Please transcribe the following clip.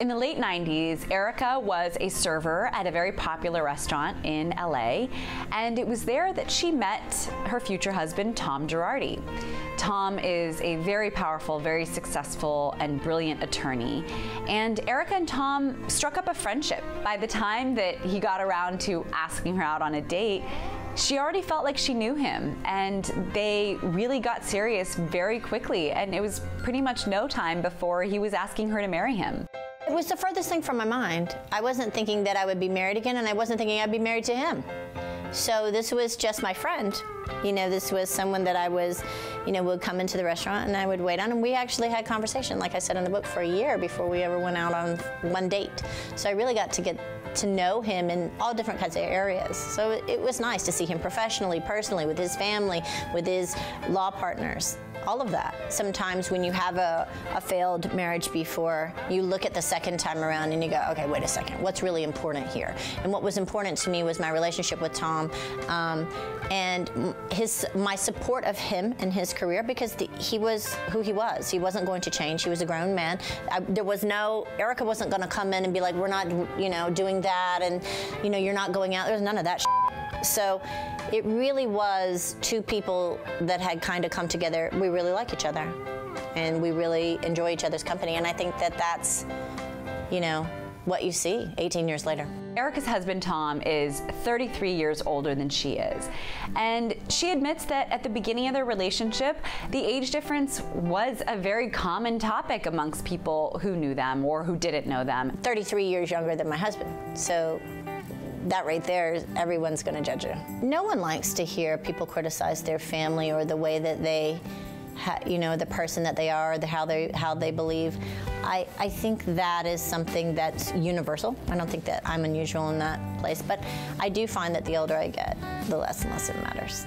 In the late 90s, Erika was a server at a very popular restaurant in LA, and it was there that she met her future husband, Tom Girardi. Tom is a very powerful, very successful, and brilliant attorney, and Erika and Tom struck up a friendship. By the time that he got around to asking her out on a date, she already felt like she knew him, and they really got serious very quickly, and it was pretty much no time before he was asking her to marry him. It was the furthest thing from my mind. I wasn't thinking that I would be married again, and I wasn't thinking I'd be married to him. So this was just my friend. You know, this was someone that I was, would come into the restaurant and I would wait on, and we actually had conversation, like I said in the book, for a year before we ever went out on one date. So I really got to get to know him in all different kinds of areas. So it was nice to see him professionally, personally, with his family, with his law partners, all of that. Sometimes when you have a failed marriage before, you look at the second time around and you go, okay, wait a second, what's really important here? And what was important to me was my relationship with Tom, and my support of him and his career, because he was who he was. He wasn't going to change. He was a grown man. Erika wasn't going to come in and be like, we're not, doing that, and, you're not going out. There was none of that shit. So it really was two people that had kind of come together. We really like each other, and we really enjoy each other's company, and I think that that's, what you see 18 years later. Erika's husband, Tom, is 33 years older than she is. And she admits that at the beginning of their relationship, the age difference was a very common topic amongst people who knew them or who didn't know them. 33 years younger than my husband. So that right there, everyone's gonna judge you. No one likes to hear people criticize their family or the way that they, the person that they are, how they believe. I think that is something that's universal. I don't think that I'm unusual in that place, but I do find that the older I get, the less and less it matters.